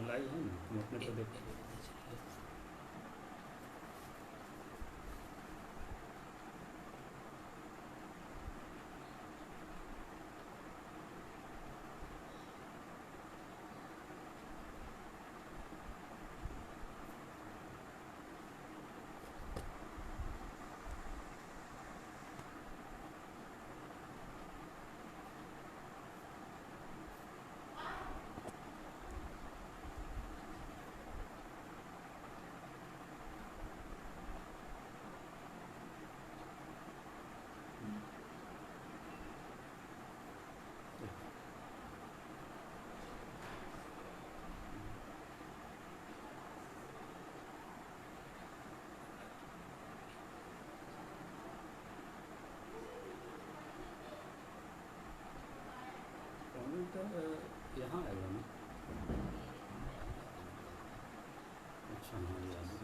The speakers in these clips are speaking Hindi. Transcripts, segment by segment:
लाइव है ना, तुम अपने को देखो। कमेंट यहाँ आएगा ना। अच्छा हाँ याद है।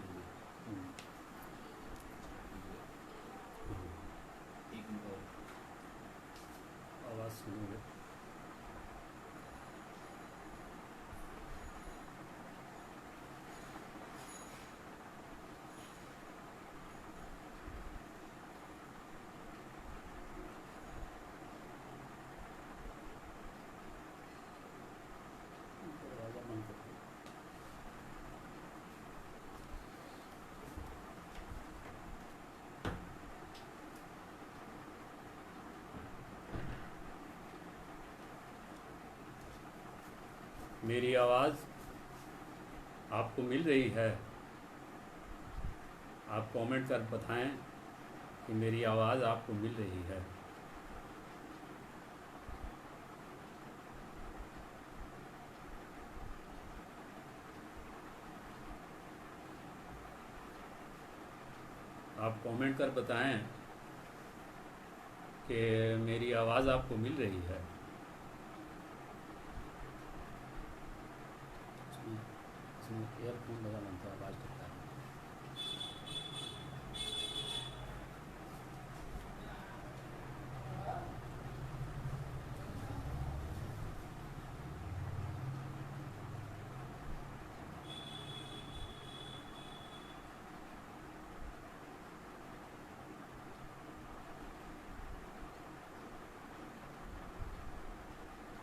आवाज़ सुनोगे। दरवाज़ा बंद कर दो। मेरी आवाज़ आपको मिल रही है? आप कमेंट कर बताएं कि मेरी आवाज़ आपको मिल रही है। आप कमेंट कर बताएं कि मेरी आवाज़ आपको मिल रही है। इसमें ईयरफोन लगा बनता है, आवाज़ करता है।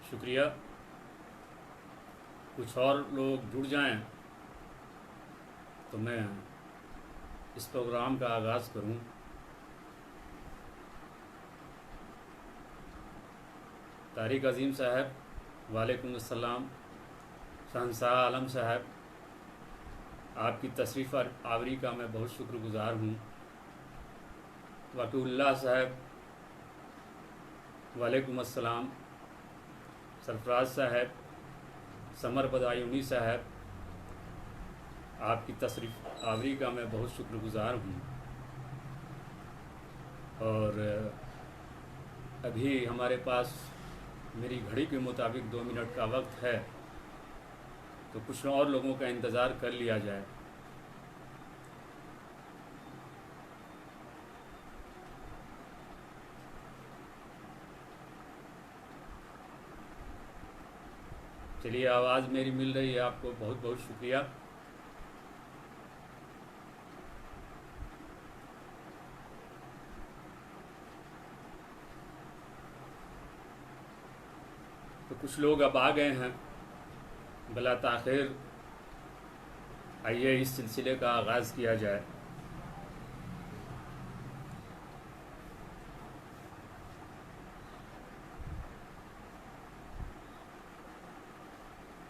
शुक्रिया। कुछ और लोग जुड़ जाएं तो मैं इस प्रोग्राम का आगाज़ करूं। तारिक अज़ीम साहब, वालेकुम अस्सलाम। शहंशाह आलम साहब, आपकी तशरीफ़ आवरी का मैं बहुत शुक्रगुज़ार हूँ। वकीउल्लाह साहब, वालेकुम अस्सलाम। सरफराज साहब, समर बदायूनी साहब, आपकी तशरीफ़ आवरी का मैं बहुत शुक्रगुज़ार हूँ। और अभी हमारे पास मेरी घड़ी के मुताबिक 2 मिनट का वक्त है, तो कुछ और लोगों का इंतज़ार कर लिया जाए। चलिए, आवाज़ मेरी मिल रही है आपको, बहुत बहुत शुक्रिया। तो कुछ लोग अब आ गए हैं बला ताख़िर। आइए इस सिलसिले का आगाज़ किया जाए।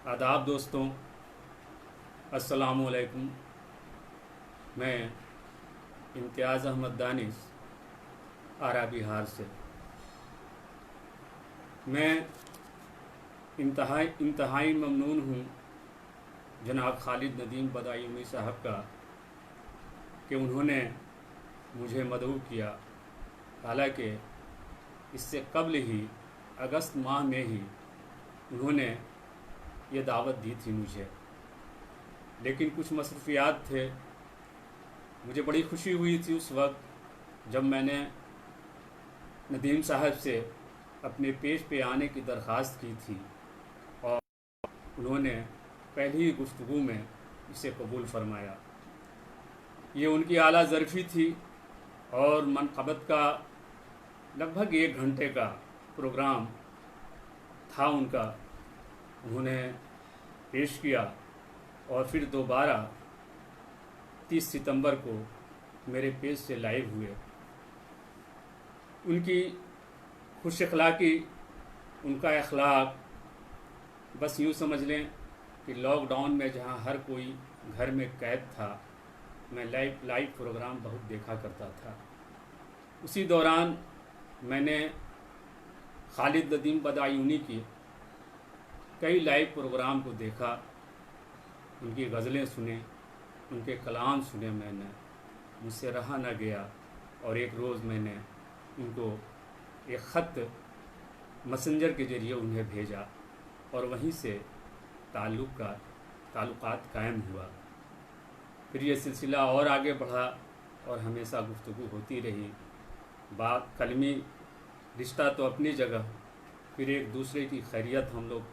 आदाब दोस्तों, अस्सलामुअलैकुम। मैं इम्तियाज़ अहमद दानिश, आरा बिहार से। मैं इंतहाई ममनून हूँ जनाब खालिद नदीम बदायूनी साहब का कि उन्होंने मुझे मदऊ किया। हालांकि इससे कबल ही अगस्त माह में ही उन्होंने ये दावत दी थी मुझे, लेकिन कुछ मसरूफियात थे। मुझे बड़ी खुशी हुई थी उस वक्त जब मैंने नदीम साहब से अपने पेश पे आने की दरख्वास्त की थी और उन्होंने पहली ही गुफ्तगू में इसे कबूल फरमाया। ये उनकी आला ज़रफ़ी थी और मनक़बत का लगभग 1 घंटे का प्रोग्राम था उनका, उन्होंने पेश किया और फिर दोबारा 30 सितंबर को मेरे पेज से लाइव हुए। उनकी खुश अखलाक़ी, उनका अखलाक, बस यूँ समझ लें कि लॉकडाउन में जहाँ हर कोई घर में कैद था, मैं लाइव प्रोग्राम बहुत देखा करता था। उसी दौरान मैंने खालिद नदीम बदायूनी की कई लाइव प्रोग्राम को देखा, उनकी गज़लें सुने, उनके कलाम सुने मैंने, मुझसे रहा न गया और एक रोज़ मैंने उनको एक ख़त मैसेंजर के ज़रिए उन्हें भेजा और वहीं से ताल्लुकात कायम हुआ। फिर ये सिलसिला और आगे बढ़ा और हमेशा गुफ्तगू होती रही। बात कलमी रिश्ता तो अपनी जगह, फिर एक दूसरे की खैरियत हम लोग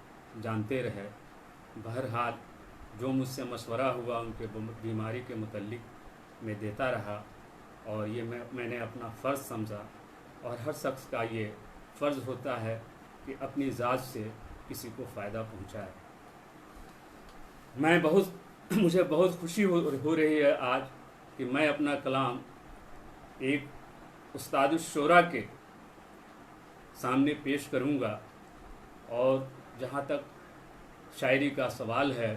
जानते रहे। बहरहाल जो मुझसे मशवरा हुआ उनके बीमारी के मुतल्लिक मैं देता रहा और ये मैंने अपना फ़र्ज़ समझा और हर शख्स का ये फ़र्ज़ होता है कि अपनी ज़ात से किसी को फ़ायदा पहुँचाए। मुझे बहुत खुशी हो रही है आज कि मैं अपना कलाम एक उस्ताद शोरा के सामने पेश करूँगा। और जहाँ तक शायरी का सवाल है,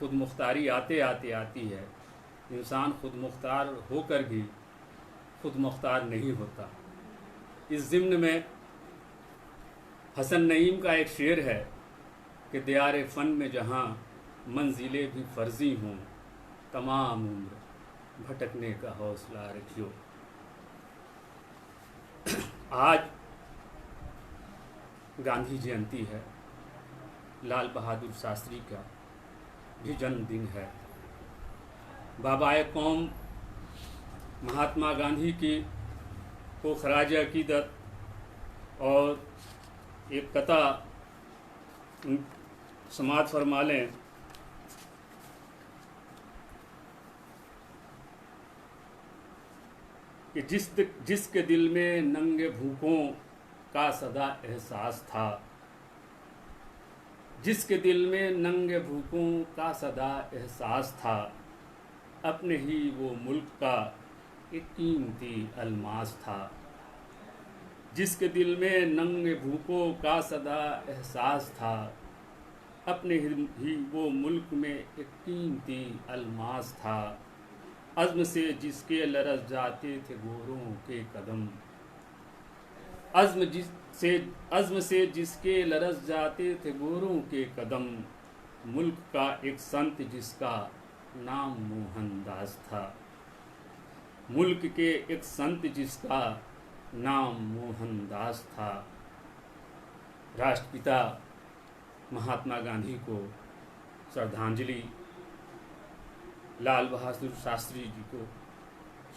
खुद मुख्तारी आते आती है। इंसान खुद मुख्तार होकर भी खुद मुख्तार नहीं होता। इस ज़िम्न में हसन नईम का एक शेर है कि दियारे फ़न में जहाँ मंजिलें भी फ़र्ज़ी हों, तमाम उम्र भटकने का हौसला रखियो। आज गांधी जयंती है, लाल बहादुर शास्त्री का भी जन्मदिन है। बाबाए कौम महात्मा गांधी की को खराज अकीदत और एक कथा समात फरमा लें कि जिसके दिल में नंगे भूखों का सदा एहसास था, जिसके दिल में नंगे भूखों का सदा एहसास था, अपने ही वो मुल्क का एक कीमती अलमास था। जिसके दिल में नंगे भूखों का सदा एहसास था, अपने ही वो मुल्क में एक कीमती अलमास था। अज़्म से जिसके लरज़ जाते थे गोरों के कदम, अज़्म से जिसके लरज़ जाते थे गोरों के कदम, मुल्क का एक संत जिसका नाम मोहनदास था। मुल्क के एक संत जिसका नाम मोहनदास था। राष्ट्रपिता महात्मा गांधी को श्रद्धांजलि, लाल बहादुर शास्त्री जी को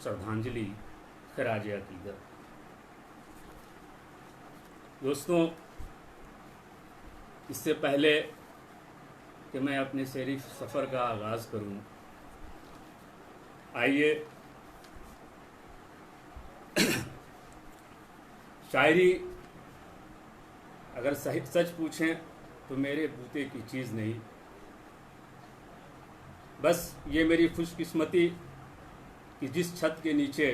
श्रद्धांजलि, खराज अकीदत। दोस्तों, इससे पहले कि मैं अपने शेरी सफ़र का आगाज़ करूं, आइए शायरी अगर सच पूछें तो मेरे बूते की चीज़ नहीं, बस ये मेरी खुशकिस्मती कि जिस छत के नीचे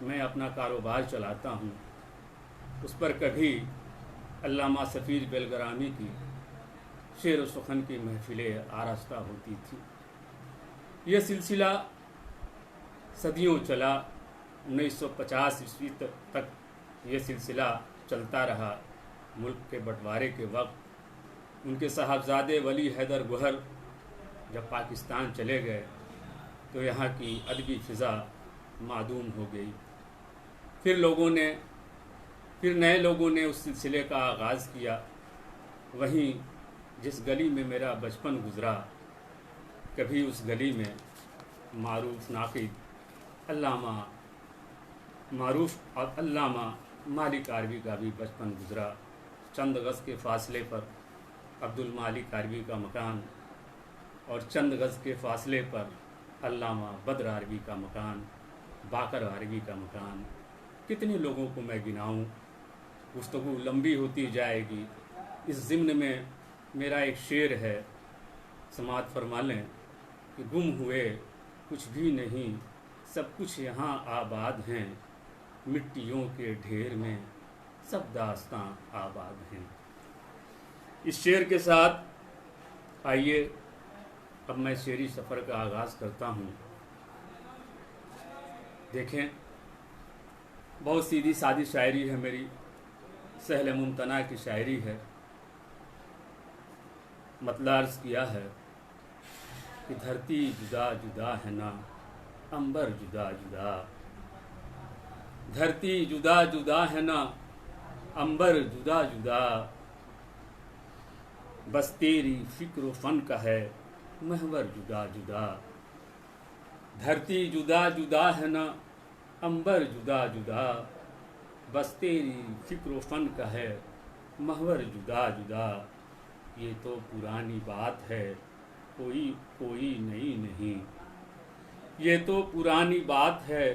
मैं अपना कारोबार चलाता हूँ, उस पर कभी अल्लामा सफ़ीर बेलग्रामी की शेर व सुखन की महफिलें आरास्ता होती थी। यह सिलसिला सदियों चला। 1950 ईस्वी तक ये सिलसिला चलता रहा। मुल्क के बंटवारे के वक्त उनके साहबजादे वली हैदर गोहर जब पाकिस्तान चले गए तो यहाँ की अदबी फ़िज़ा मादूम हो गई। फिर नए लोगों ने उस सिलसिले का आगाज़ किया। वहीं जिस गली में मेरा बचपन गुज़रा, कभी उस गली में मारूफ नाक़िद अल्लामा मालिक आरवी का भी बचपन गुज़रा। चंद गज़ के फासले पर अब्दुल मालिक आरवी का मकान, और चंद गज़ के फासले पर अल्लामा बद्र आरवी का मकान, बाकर आरवी का मकान। कितने लोगों को मैं गिनाऊं, गुफ्तगू लंबी होती जाएगी। इस ज़िम्न में मेरा एक शेर है, समाअत फरमा लें कि गुम हुए कुछ भी नहीं, सब कुछ यहाँ आबाद हैं, मिट्टियों के ढेर में सब दास्तां आबाद हैं। इस शेर के साथ आइए अब मैं शेरी सफ़र का आगाज़ करता हूँ। देखें, बहुत सीधी सादी शायरी है मेरी, सहल मुमतना की शायरी है। मतलब अर्ज़ किया है कि धरती जुदा जुदा है ना, अंबर जुदा जुदा, धरती जुदा जुदा है ना, अंबर जुदा जुदा, बस तेरी फिक्र फन का है महवर जुदा जुदा। धरती जुदा जुदा है ना, अंबर जुदा जुदा, बस तेरी फिक्र फन का है महवर जुदा जुदा। ये तो पुरानी बात है, कोई कोई नई नहीं, ये तो पुरानी बात है,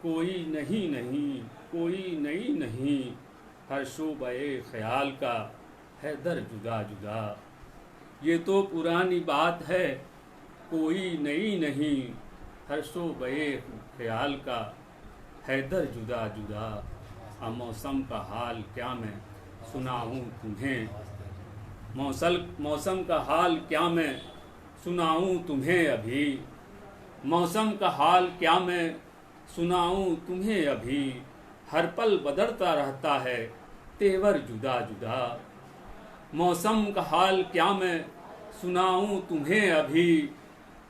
कोई नहीं नहीं, कोई नई नहीं, हर शोबे ख्याल का है दर जुदा जुदा। ये तो पुरानी बात है, कोई नई नहीं, हर शोबे ख्याल का है दर जुदा जुदा। मौसम का हाल क्या मैं सुनाऊं तुम्हें, मौसम का हाल क्या मैं सुनाऊं तुम्हें अभी, मौसम का हाल क्या मैं सुनाऊं तुम्हें अभी, हर पल बदलता रहता है तेवर जुदा जुदा। मौसम का हाल क्या मैं सुनाऊं तुम्हें अभी,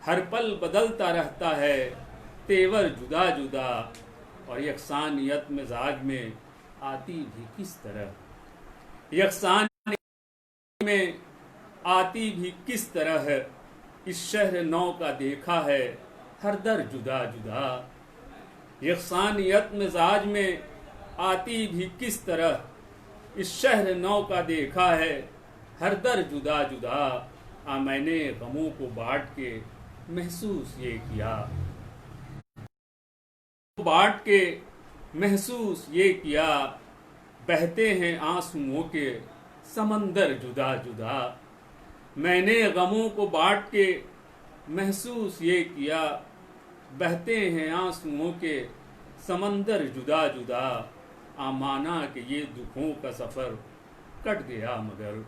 हर पल बदलता रहता है तेवर जुदा जुदा। और यकसानियत मिजाज में आती भी किस तरह, यकसानियत में आती भी किस तरह है, इस शहर नौ का देखा है हर दर जुदा जुदा। यकसानियत मिजाज में आती भी किस तरह, इस शहर नौ का देखा है हर दर जुदा जुदा। मैंने गमों को बांट के महसूस ये किया, बांट के महसूस ये किया, बहते हैं आंसुओं के समंदर जुदा जुदा। मैंने गमों को बांट के महसूस ये किया, बहते हैं आंसुओं के समंदर जुदा जुदा। माना कि ये दुखों का सफ़र कट गया मगर,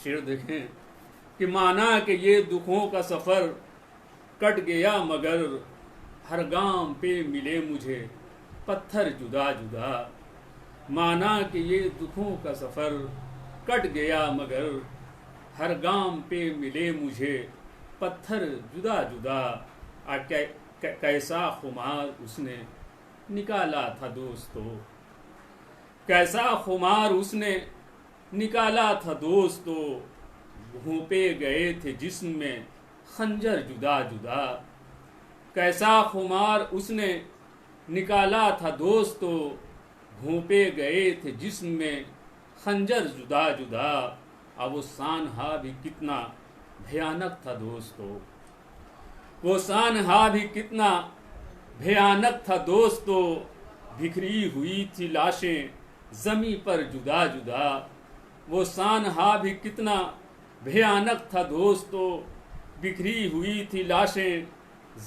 शेर देखें कि माना कि ये दुखों का सफ़र कट गया मगर, हर गाम पे मिले मुझे पत्थर जुदा जुदा। माना कि ये दुखों का सफ़र कट गया मगर, हर गाम पे मिले मुझे पत्थर जुदा जुदा। कैसा खुमार उसने निकाला था दोस्तों, कैसा खुमार उसने निकाला था दोस्तों, घोंपे गए थे जिस्म में खंजर जुदा जुदा। कैसा खुमार उसने निकाला था दोस्तों, घोंपे गए थे जिस्म में खंजर जुदा जुदा। अब वो सानहा भी कितना भयानक था दोस्तों, वो सानहा भी कितना भयानक था दोस्तों, बिखरी हुई थी लाशें जमी पर जुदा जुदा। वो सानहा भी कितना भयानक था दोस्तों, बिखरी हुई थी लाशें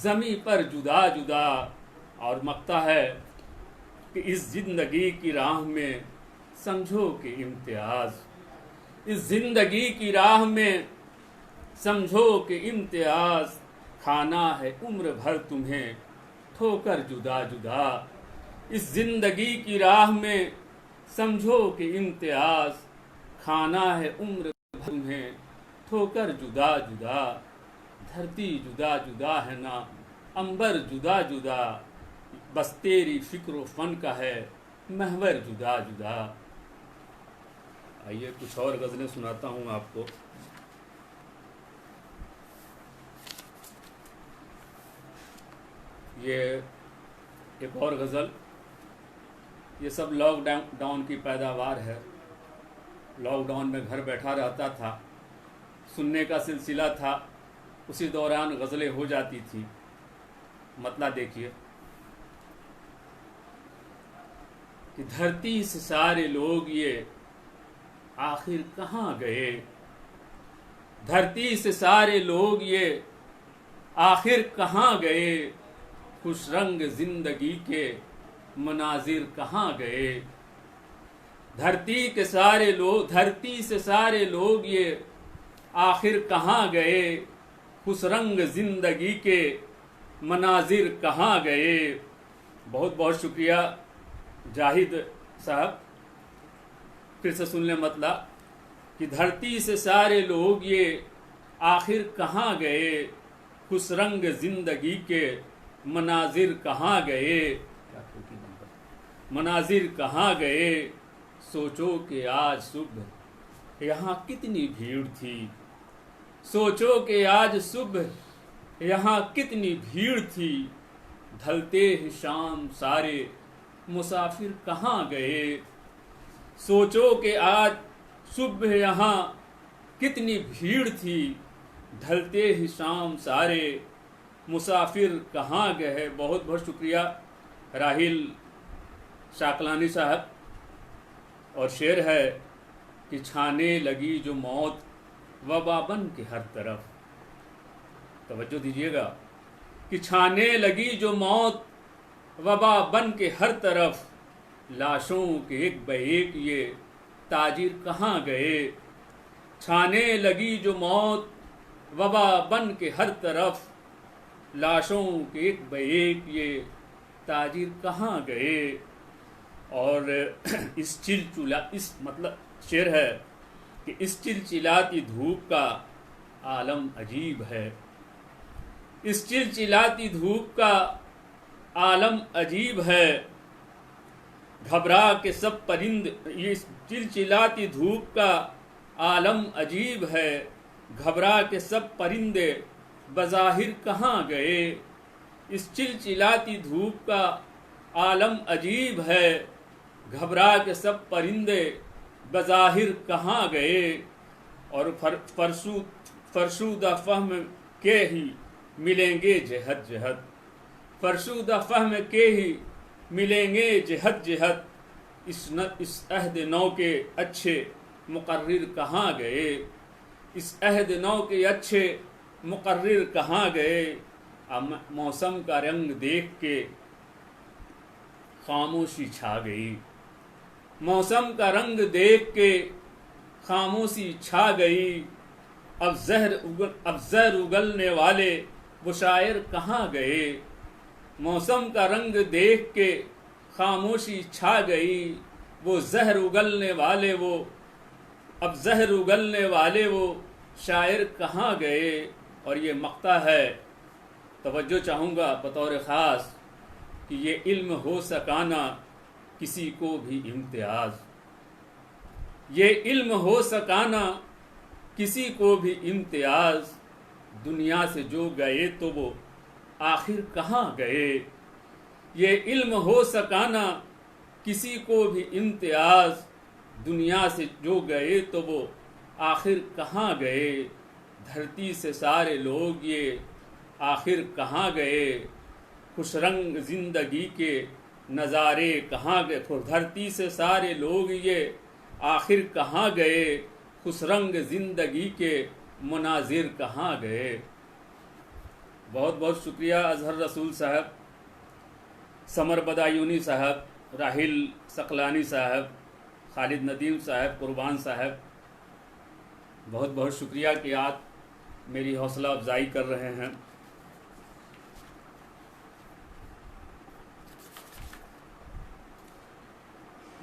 जमी पर जुदा जुदा। और मकता है कि इस जिंदगी की राह में समझो कि इम्तियाज, इस जिंदगी की राह में समझो कि इम्तियाज, खाना है उम्र भर तुम्हें ठोकर जुदा जुदा। इस जिंदगी की राह में समझो कि इम्तियाज, खाना है उम्र भर तुम्हें ठोकर जुदा जुदा। धरती जुदा जुदा है ना, अंबर जुदा जुदा, बस तेरी फिक्र फन का है महवर जुदा जुदा। आइए कुछ और गज़लें सुनाता हूँ आपको। ये एक और गज़ल, ये सब लॉकडाउन की पैदावार है। लॉकडाउन में घर बैठा रहता था, सुनने का सिलसिला था, उसी दौरान गज़लें हो जाती थी। मतलब देखिए कि धरती से सारे लोग ये आखिर कहाँ गए, धरती से सारे लोग ये आखिर कहाँ गए, खुश रंग जिंदगी के मनाजिर कहाँ गए। धरती से सारे लोग ये आखिर कहाँ गए, खुश रंग जिंदगी के मनाजिर कहाँ गए। बहुत बहुत शुक्रिया जाहिद साहब, फिर से सुन लें मतलब कि धरती से सारे लोग ये आखिर कहाँ गए, खुश रंग जिंदगी के मनाजिर कहाँ गए, मनाजिर कहाँ गए। सोचो कि आज सुबह यहाँ कितनी भीड़ थी, सोचो कि आज सुबह यहाँ कितनी भीड़ थी, ढलते ही शाम सारे मुसाफिर कहाँ गए। सोचो कि आज सुबह यहाँ कितनी भीड़ थी, ढलते ही शाम सारे मुसाफिर कहाँ गए। बहुत बहुत शुक्रिया राहिल शाकलानी साहब। और शेर है कि छाने लगी जो मौत वबा बन के हर तरफ, तवज्जो दीजिएगा, कि छाने लगी जो मौत वबा बन के हर तरफ, लाशों के एक ब एक ये ताजिर कहाँ गए। छाने लगी जो मौत वबा बन के हर तरफ, लाशों के एक ब एक ये ताजिर कहाँ गए। और इस मतलब शेर है कि इस चिलचिलाती धूप का आलम अजीब है, इस चिलचिलाती धूप का आलम अजीब है, घबरा के सब परिंदे, इस चिलचिलाती धूप का आलम अजीब है, घबरा के सब परिंदे बज़ाहिर कहाँ गए। इस चिलचिलाती धूप का आलम अजीब है, घबरा के सब परिंदे बज़ाहिर कहाँ गए। और फरशुदा फहम के ही मिलेंगे जहत जहत, फरशुदा फहम के ही मिलेंगे जहत जहत, इस अहद नौ के अच्छे मुकर्रिर कहाँ गए। इस अहद नौ के अच्छे मुकर्रिर कहाँ गए। मौसम का रंग देख के खामोशी छा गई, मौसम का रंग देख के खामोशी छा गई। अब जहर उगलने वाले वो शायर कहाँ गए। मौसम का रंग देख के खामोशी छा गई, वो जहर उगलने वाले वो शायर कहाँ गए। और ये मक्ता है, तवज्जो चाहूँगा बतौर ख़ास कि ये इल्म हो सकाना किसी को भी इम्तियाज़, ये इल्म हो सकाना किसी को भी इम्तियाज़, दुनिया से जो गए तो वो आखिर कहाँ गए। ये इल्म हो सकाना किसी को भी इम्तियाज़, दुनिया से जो गए तो वो आखिर कहाँ गए। धरती से सारे लोग ये आखिर कहाँ गए, खुश रंग जिंदगी के नज़ारे कहाँ गए। धरती से सारे लोग ये आखिर कहाँ गए, खुश रंग जिंदगी के मनाजिर कहाँ गए। बहुत बहुत शुक्रिया अजहर रसूल साहब, समर बदायूनी साहब, राहिल सकलानी साहब, खालिद नदीम साहब, कुर्बान साहब, बहुत बहुत शुक्रिया कि आप मेरी हौसला अफजाई कर रहे हैं।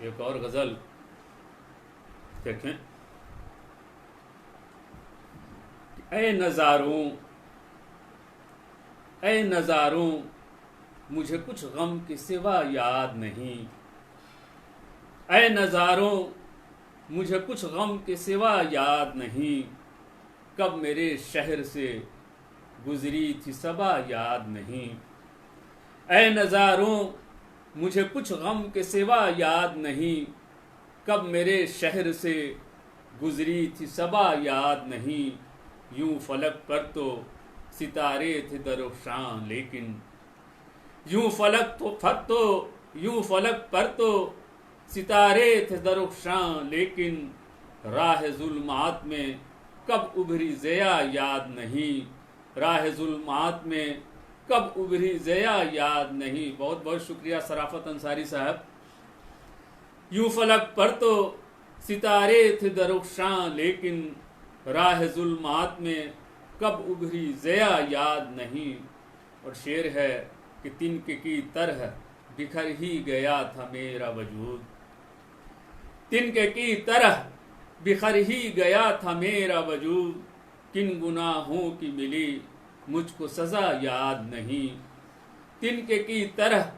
एक और गज़ल देखें। ऐ नज़ारों मुझे कुछ गम के सिवा याद नहीं। ऐ नज़ारों मुझे कुछ गम के सिवा याद नहीं, कब मेरे शहर से गुजरी थी सबा याद नहीं। ऐ नज़ारों मुझे कुछ गम के सिवा याद नहीं, कब मेरे शहर से गुजरी थी सबा याद नहीं, यूं फलक पर तो सितारे थे दरोशां लेकिन, यूं फलक पर तो सितारे थे दरोशां लेकिन, राह जुल्मात में कब उभरी ज़या याद नहीं, राह जुल्मात में कब उभरी ज़या याद नहीं। बहुत बहुत शुक्रिया सराफत अंसारी साहब। यूं फलक पर तो सितारे थे दरोशां लेकिन, राह जुल्मात में कब उभरी ज़या याद नहीं। और शेर है कि तिनके की तरह बिखर ही गया था मेरा वजूद, तिनके की तरह बिखर ही गया था मेरा वजूद, किन गुनाहों की मिली मुझको सजा याद नहीं, तिनके की तरह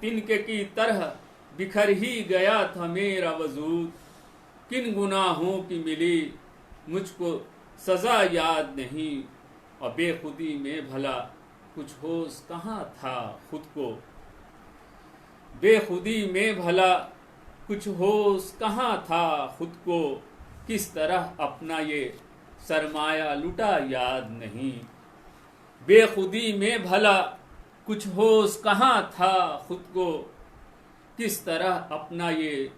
तिनके की तरह बिखर ही गया था मेरा वजूद, किन गुनाहों की मिली मुझको सजा याद नहीं। और बेखुदी में भला कुछ होश कहाँ था खुद को, बेखुदी में भला कुछ होश कहाँ था खुद को, किस तरह अपना ये सरमाया लुटा याद नहीं, बेखुदी में भला कुछ होश कहाँ था खुद को, किस तरह अपना ये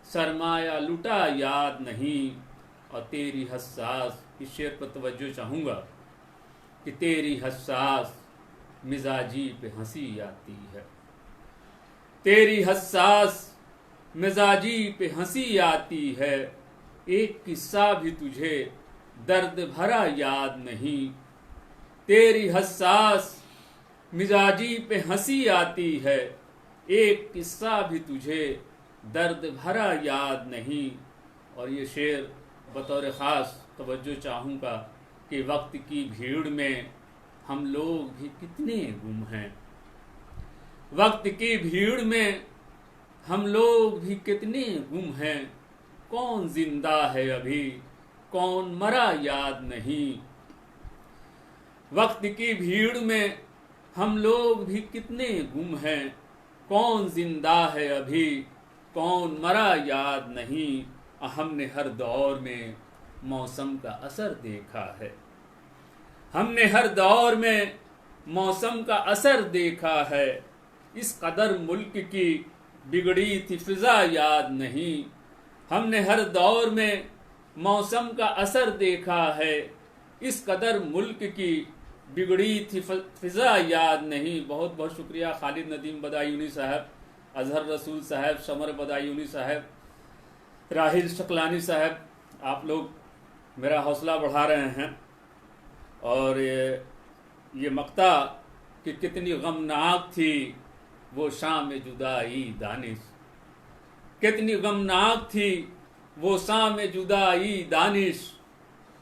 सरमाया लुटा याद नहीं। और तेरी हसास, इस शेर पर तवज्जो चाहूँगा कि तेरी हसास मिजाजी पे हंसी आती है, तेरी हसास मिजाजी पे हंसी आती है, एक किस्सा भी तुझे दर्द भरा याद नहीं, तेरी हसास मिजाजी पे हंसी आती है, एक किस्सा भी तुझे दर्द भरा याद नहीं। और ये शेर बतौर ख़ास तवज्जो चाहूँगा कि वक्त की भीड़ में हम लोग भी कितने गुम हैं, वक्त की भीड़ में हम लोग भी कितने गुम हैं, कौन जिंदा है अभी कौन मरा याद नहीं, वक्त की भीड़ में हम लोग भी कितने गुम हैं, कौन जिंदा है अभी कौन मरा याद नहीं। हमने हर दौर में मौसम का असर देखा है, हमने हर दौर में मौसम का असर देखा है, इस कदर मुल्क की बिगड़ी थी फिजा याद नहीं, हमने हर दौर में मौसम का असर देखा है, इस कदर मुल्क की बिगड़ी थी फिजा याद नहीं। बहुत बहुत शुक्रिया खालिद नदीम बदायूनी साहब, अजहर रसूल साहब, समर बदायूनी साहब, राहिल शकलानी साहब, आप लोग मेरा हौसला बढ़ा रहे हैं। और ये मक्ता कि कितनी गमनाक थी वो शाम जुदाई दानिश, कितनी गमनाक थी वो शाम जुदाई दानिश,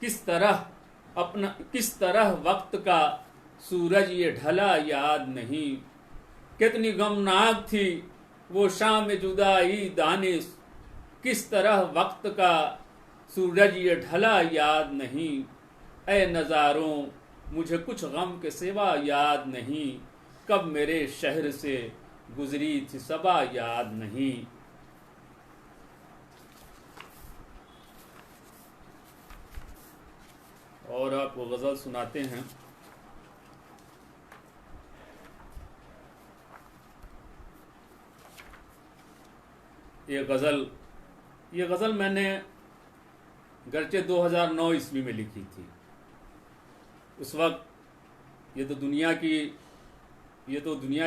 किस तरह वक्त का सूरज ये ढला याद नहीं, कितनी गमनाक थी वो शाम जुदाई दानिश, किस तरह वक्त का सूरज ये ढला याद नहीं। ऐ नज़ारों मुझे कुछ गम के सिवा याद नहीं, कब मेरे शहर से गुजरी थी सबा याद नहीं। और आपको गज़ल सुनाते हैं। ये गज़ल मैंने गरचे 2009 ईस्वी में लिखी थी। उस वक्त ये तो दुनिया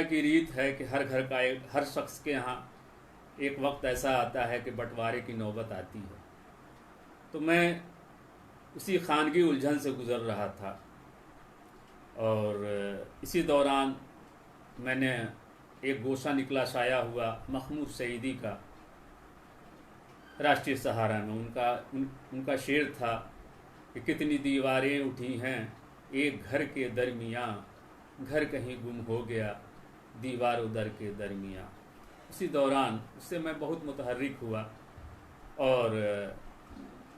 की रीत है कि हर शख्स के यहाँ एक वक्त ऐसा आता है कि बंटवारे की नौबत आती है। तो मैं उसी खानगी उलझन से गुज़र रहा था और इसी दौरान मैंने एक गोशा निकला शाया हुआ महमूद सईदी का राष्ट्रीय सहारा में। उनका शेर था कि कितनी दीवारें उठी हैं एक घर के दरमियाँ, घर कहीं गुम हो गया दीवार दर के दरमियाँ। उसी दौरान उससे मैं बहुत मुतहर्रिक हुआ और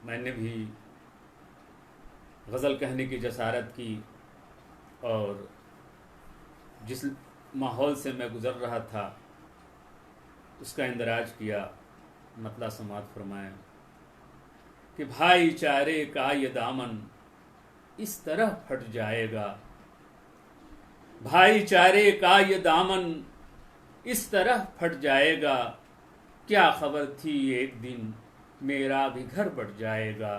मैंने भी गज़ल कहने की जसारत की और जिस माहौल से मैं गुज़र रहा था उसका इंदराज किया, मतला समात फरमाएं। कि भाईचारे का ये दामन इस तरह फट जाएगा। भाईचारे का ये दामन इस तरह फट जाएगा, क्या खबर थी एक दिन मेरा भी घर बढ़ जाएगा।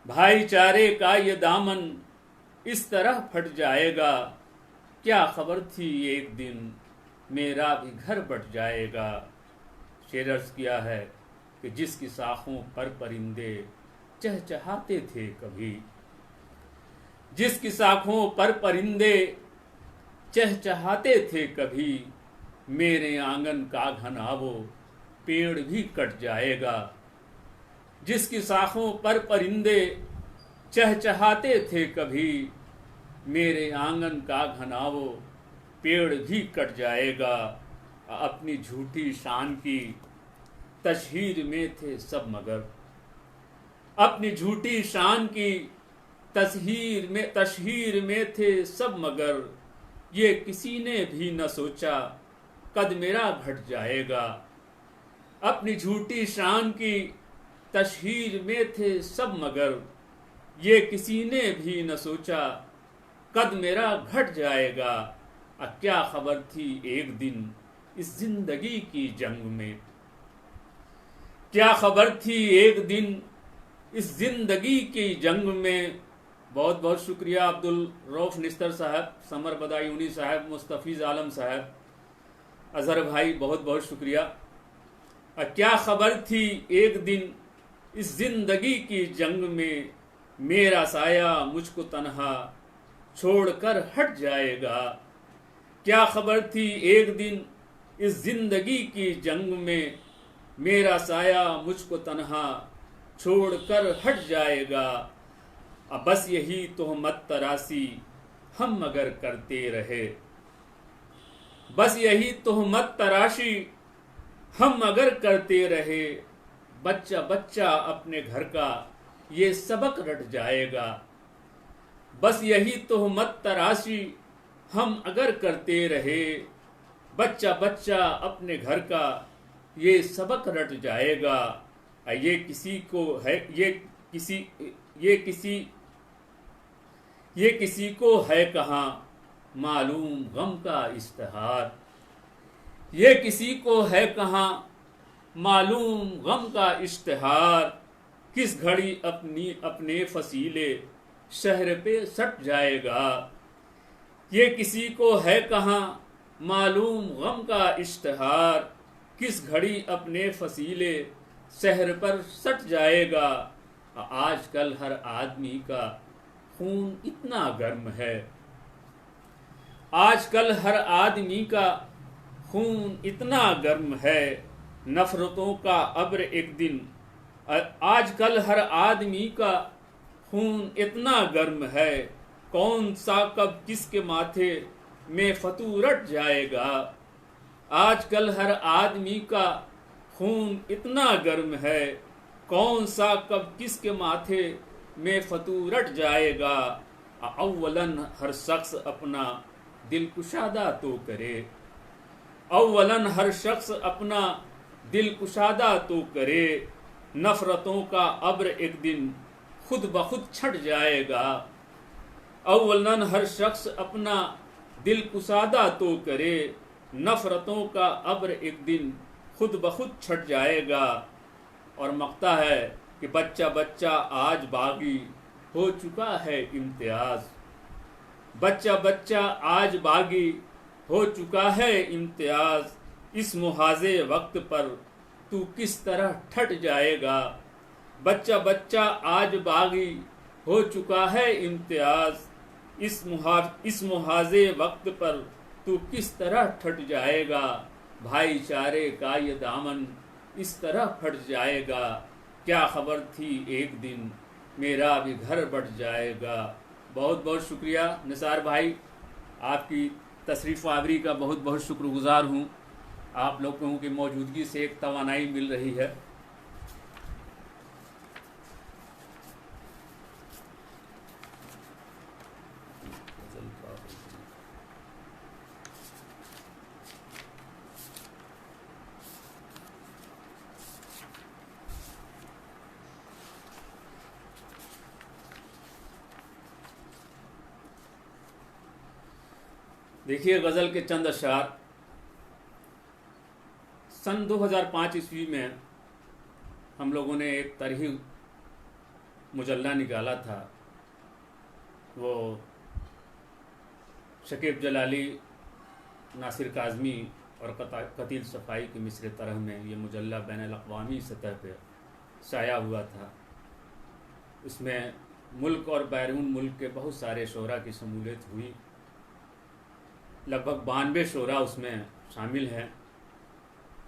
भाईचारे का ये दामन इस तरह फट जाएगा, क्या खबर थी एक दिन मेरा भी घर बढ़ जाएगा। शेर अर्ज किया है कि जिसकी शाखों पर परिंदे चहचहाते थे कभी, जिसकी शाखों पर परिंदे चहचहाते थे कभी, मेरे आंगन का घना वो पेड़ भी कट जाएगा। जिसकी शाखों पर परिंदे चहचहाते थे कभी, मेरे आंगन का घना वो पेड़ भी कट जाएगा। अपनी झूठी शान की तशहीर में थे सब मगर, अपनी झूठी शान की तशहीर में थे सब मगर, ये किसी ने भी न सोचा कद मेरा घट जाएगा। अपनी झूठी शान की तशहीर में थे सब मगर, ये किसी ने भी न सोचा कद मेरा घट जाएगा। क्या खबर थी एक दिन इस जिंदगी की जंग में, क्या खबर थी एक दिन इस जिंदगी की जंग में। बहुत बहुत शुक्रिया अब्दुल रऊफ निस्तर साहब, समर बदायूनी साहब, मुस्तफीज आलम साहब, अजहर भाई, बहुत बहुत शुक्रिया। क्या खबर थी एक दिन इस जिंदगी की जंग में, मेरा साया मुझको तन्हा छोड़कर हट जाएगा। क्या खबर थी एक दिन इस जिंदगी की जंग में, मेरा साया मुझको तन्हा छोड़कर हट जाएगा। अब बस यही तोहमत तराशी हम मगर करते रहे, बस यही तोहमत तराशी हम मगर करते रहे। बच्चा बच्चा अपने घर का ये सबक रट जाएगा। बस यही तोहमत तराशी हम अगर करते रहे, बच्चा बच्चा अपने घर का ये सबक रट जाएगा। ये किसी को है ये किसी को है कहाँ मालूम गम का इश्तिहार, ये किसी को है कहाँ मालूम गम का इश्तिहार। किस घड़ी अपने फसीले शहर पे सट जाएगा। ये किसी को है कहाँ मालूम गम का इश्तिहार, किस घड़ी अपने फसीले शहर पर सट जाएगा। आजकल हर आदमी का खून इतना गर्म है, आजकल हर आदमी का खून इतना गर्म है, नफरतों का अब्र एक दिन। आजकल हर आदमी का खून इतना गर्म है, कौन सा कब किसके माथे में फतू रट जाएगा। आजकल हर आदमी का खून इतना गर्म है, कौन सा कब किसके माथे में फतू रट जाएगा। अव्वलन हर शख्स अपना दिल कुशादा तो करे, अव्वलन हर शख्स अपना दिल कुशादा तो करे। नफरतों का अब्र एक दिन खुद ब खुद छट जाएगा। अव्वलन हर शख्स अपना दिल कुशादा तो करे, नफरतों का अब्र एक दिन खुद ब खुद छट जाएगा। और मकता है कि बच्चा बच्चा आज बागी हो चुका है इम्तियाज, बच्चा बच्चा आज बागी हो चुका है इम्तियाज। इस मुहाजे वक्त पर तू किस तरह ठट जाएगा। बच्चा बच्चा आज बागी हो चुका है इम्तियाज, इस मुहाजे वक्त पर तू किस तरह ठट जाएगा। भाईचारे का ये दामन इस तरह फट जाएगा, क्या खबर थी एक दिन मेरा भी घर बढ़ जाएगा। बहुत बहुत शुक्रिया निसार भाई, आपकी तशरीफ़ आवरी का बहुत बहुत शुक्रगुजार हूँ। आप लोगों की मौजूदगी से एक तवानाई मिल रही है। देखिए गज़ल के चंद अशआर। सन 2005 ईस्वी में हम लोगों ने एक तरही मुजल्ला निकाला था। वो शकीब जलाली, नासिर काज़मी और कतील सफ़ाई की मिसरे तरह में ये मुजल्ला बैनुल-अक़वामी सतह पे शाया हुआ था। इसमें मुल्क और बैरून मुल्क के बहुत सारे शोरा की शमूलियत हुई। लगभग 92 शोरा उसमें शामिल हैं।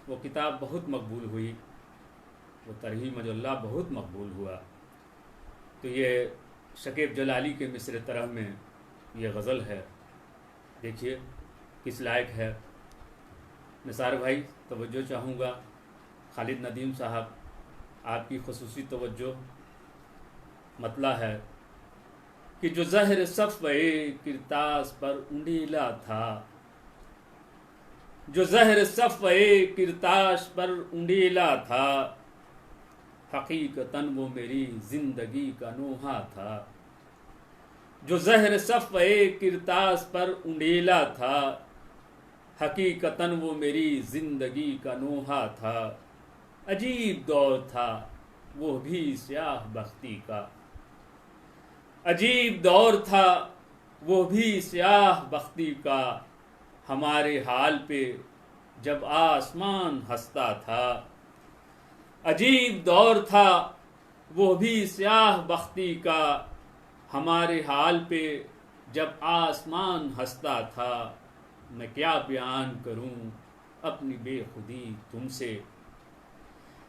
वो किताब बहुत मकबूल हुई, वो तरही मजल्ला बहुत मकबूल हुआ। तो ये शकीब जलाली के मिसरे तरह में ये गज़ल है। देखिए किस लायक है। निसार भाई तवज्जो चाहूँगा। खालिद नदीम साहब आपकी ख़ुसूसी तवज्जो। मतला है कि जो ज़हर सफ़े किरतास पर उंडीला था, जो ज़हर सफ़े किरतास पर उंडीला था, हकीकतन वो मेरी ज़िंदगी का नोहा था। जो ज़हर सफ़े किरतास पर उंडीला था, हकीकतन वो मेरी ज़िंदगी का नोहा था। अजीब दौर था वो भी स्याह बख्ती का, अजीब दौर था वो भी स्याह बख्ती का। हमारे हाल पे जब आसमान हंसता था, अजीब दौर था वो भी स्याह बख्ती का। हमारे हाल पे जब आसमान हंसता था। मैं क्या बयान करूं अपनी बेखुदी तुमसे,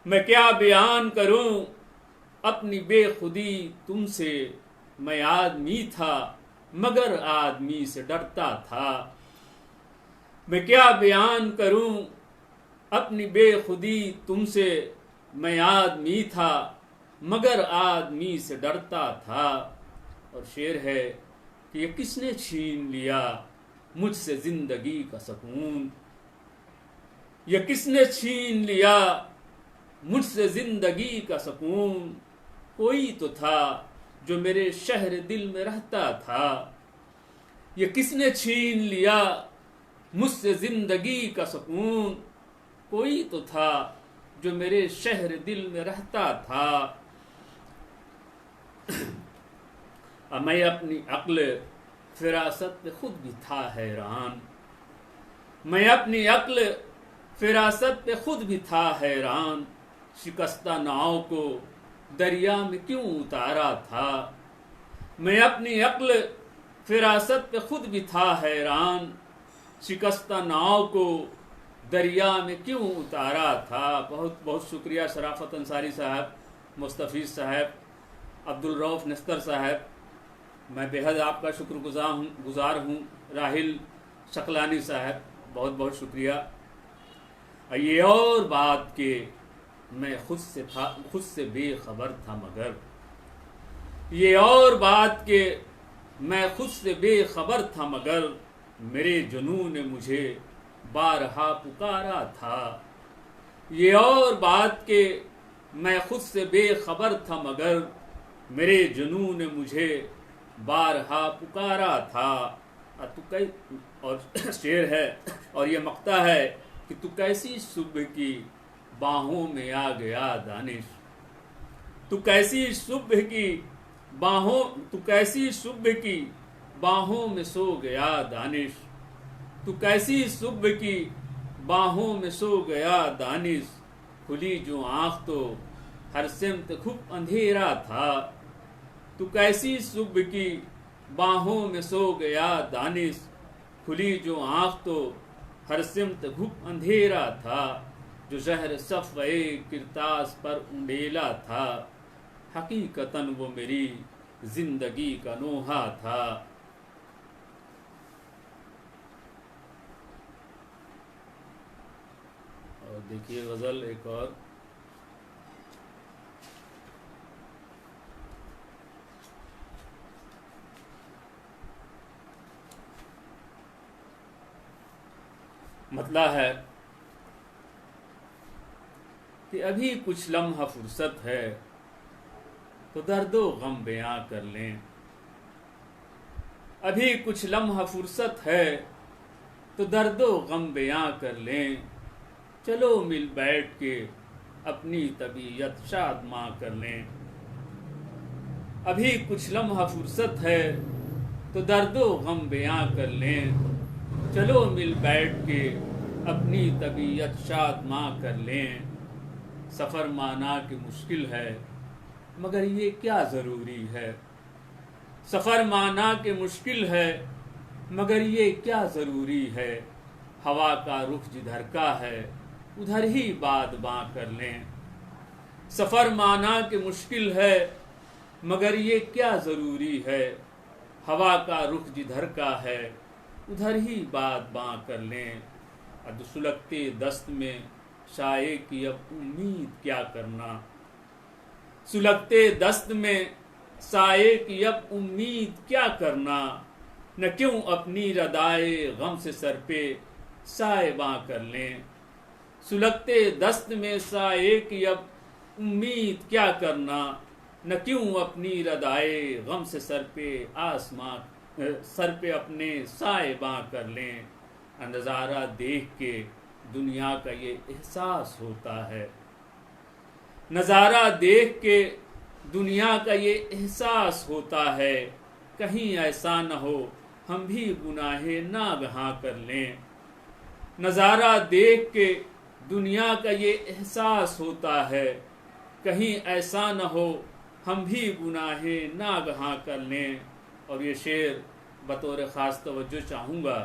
मैं क्या बयान करूं अपनी बेखुदी तुमसे। मैं आदमी था मगर आदमी से डरता था। मैं क्या बयान करूं अपनी बेखुदी तुमसे। मैं आदमी था मगर आदमी से डरता था। और शेर है कि ये किसने छीन लिया मुझसे जिंदगी का सुकून, ये किसने छीन लिया मुझसे जिंदगी का सुकून। कोई तो था जो मेरे शहर दिल में रहता था, ये किसने छीन लिया मुझसे जिंदगी का सुकून। कोई तो था जो मेरे शहर दिल में रहता था। मैं अपनी अक्ल फिरासत पे खुद भी था हैरान, मैं अपनी अक्ल फिरासत पे खुद भी था हैरान। शिकस्ता नाव को दरिया में क्यों उतारा था। मैं अपनी अक्ल फिरासत पे खुद भी था हैरान। शिकस्ता नाव को दरिया में क्यों उतारा था। बहुत बहुत शुक्रिया शराफत अंसारी साहब, मुस्तफ़ीज़ साहब, अब्दुल रऊफ़ नस्तर साहब, मैं बेहद आपका शुक्रगुजार हूँ। राहिल शकलानी साहब, बहुत बहुत शुक्रिया। ये और बात के मैं खुद से बेखबर था मगर, ये और बात के मैं खुद से बेखबर था मगर, मेरे जुनून ने मुझे बारहा पुकारा था। ये और बात के मैं खुद से बेखबर था मगर, मेरे जुनून ने मुझे बारहा पुकारा था। और शेर है और ये मक्ता है कि तू कैसी सुबह की बाहों में आ गया दानिश, तू कैसी सुबह की बाहों, तू कैसी सुबह की बाहों में सो गया दानिश, तू कैसी सुबह की बाहों में सो गया दानिश। खुली जो आँख तो हर सिमत खूब अंधेरा था, तू कैसी सुबह की बाहों में सो गया दानिश। खुली जो आँख तो हर सिमत खूब अंधेरा था। जो ज़हर सफ़े किरतास पर उंडेला था, हकीकतन वो मेरी जिंदगी का नोहा था। और देखिए गज़ल एक और। मतला है कि अभी कुछ लम्हा फुर्सत है तो दर्दो गम बयां कर लें। अभी कुछ लम्हा फुर्सत है तो दर्दो गम बयां कर लें, चलो मिल बैठ के अपनी तबीयत शादमां कर लें। अभी कुछ लम्हा फुर्सत है तो दर्दो गम बयां कर लें, चलो मिल बैठ के अपनी तबीयत शादमां कर लें। सफ़र माना कि मुश्किल है मगर ये क्या ज़रूरी है, सफ़र माना कि मुश्किल है मगर ये क्या ज़रूरी है। हवा का रुख जिधर का है उधर ही बात बां कर लें। सफ़र माना कि मुश्किल है मगर ये क्या ज़रूरी है। हवा का रुख जिधर का है उधर ही बात बां कर लें। अद सुलगते दस्त में शाये की अब उम्मीद क्या करना, सुलगते दस्त में साये की अब उम्मीद क्या करना। न क्यों अपनी रदाए गम से सर पे साए बां कर लें। सुलगते दस्त में साये की अब उम्मीद क्या करना, न क्यों अपनी रदाए गम से सर पे अपने साए बां कर लें। नज़ारा देख के दुनिया का ये एहसास होता है, नज़ारा देख के दुनिया का ये एहसास होता है। कहीं ऐसा न हो हम भी गुनाहे नागहां कर लें। नज़ारा देख के दुनिया का ये एहसास होता है, कहीं ऐसा न हो हम भी गुनाहे नागहां कर लें। और ये शेर बतौर ख़ास तवज्जो चाहूँगा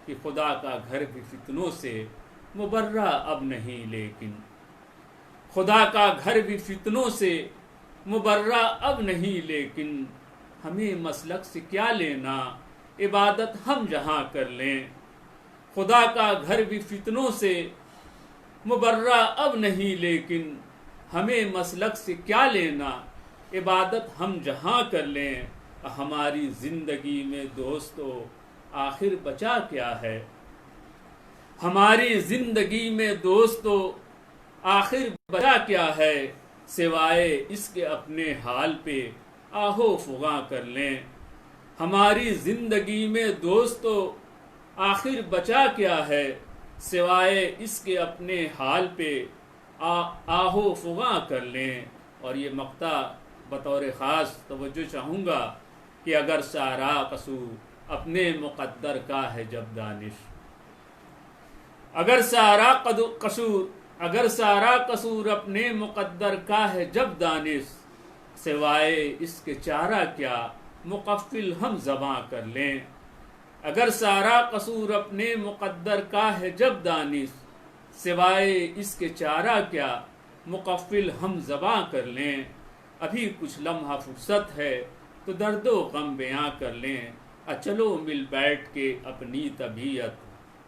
कि खुदा का घर भी फितनों से मुबर्रा अब नहीं, लेकिन खुदा का घर भी फितनों से मुबर्रा अब नहीं, लेकिन हमें मसलक से क्या लेना, इबादत हम जहाँ कर लें। खुदा का घर भी फितनों से मुबर्रा अब नहीं, लेकिन हमें मसलक से क्या लेना, इबादत हम जहाँ कर लें। हमारी ज़िंदगी में दोस्तों आखिर बचा क्या है, हमारी ज़िंदगी में दोस्तों आखिर बचा क्या है। सिवाय इसके अपने हाल पे आहो फुगा कर लें। हमारी ज़िंदगी में दोस्तों आखिर बचा क्या है, सिवाय इसके अपने हाल पे आहो फुगा कर लें। और ये मक्ता बतौर ख़ास तवज्जो चाहूँगा कि अगर सारा कसूर अपने मुक़द्दर का है जब दानिश, अगर सारा कसूर अपने मुक़द्दर का है जब दानिश, सिवाय इसके चारा क्या मुक़फ़िल हम ज़बां कर लें। अगर सारा कसूर अपने मुक़द्दर का है जब दानिश, सिवाय इसके चारा क्या मुक़फ़िल हम ज़बां कर लें। अभी कुछ लम्हा फुर्सत है तो दर्दो गम बयां कर लें, चलो मिल बैठ के अपनी तबीयत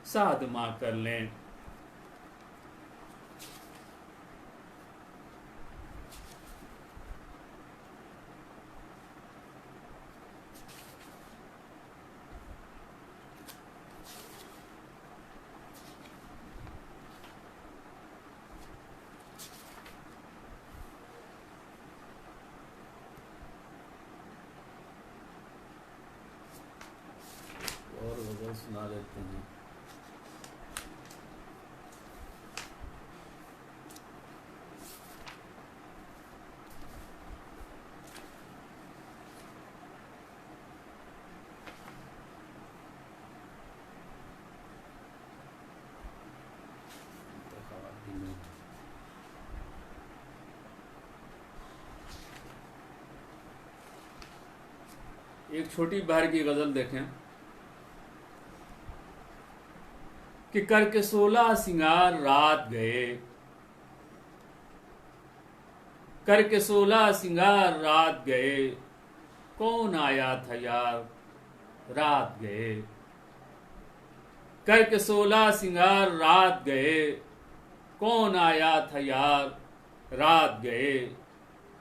सादमा कर लें। और गज़ल सुना देते हैं। एक छोटी बहर की गज़ल देखें कि करके 16 सिंगार रात गए, करके 16 सिंगार रात गए, कौन आया था यार रात गए। करके 16 सिंगार रात गए, कौन आया था यार रात गए।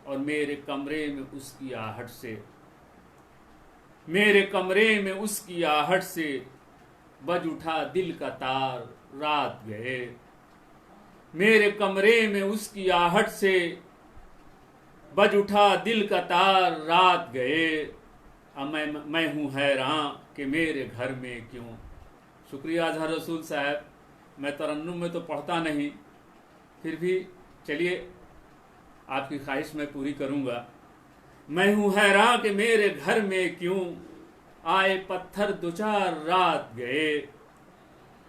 और मेरे कमरे में उसकी आहट से, मेरे कमरे में उसकी आहट से बज उठा दिल का तार रात गए। मेरे कमरे में उसकी आहट से बज उठा दिल का तार रात गए। अब मैं हूँ हैरान कि मेरे घर में क्यों शुक्रिया अजहर रसूल साहब। मैं तरन्नुम में तो पढ़ता नहीं, फिर भी चलिए आपकी ख्वाहिश मैं पूरी करूँगा। मैं हूँ हैरान कि मेरे घर में क्यों आए पत्थर दो चार रात गए।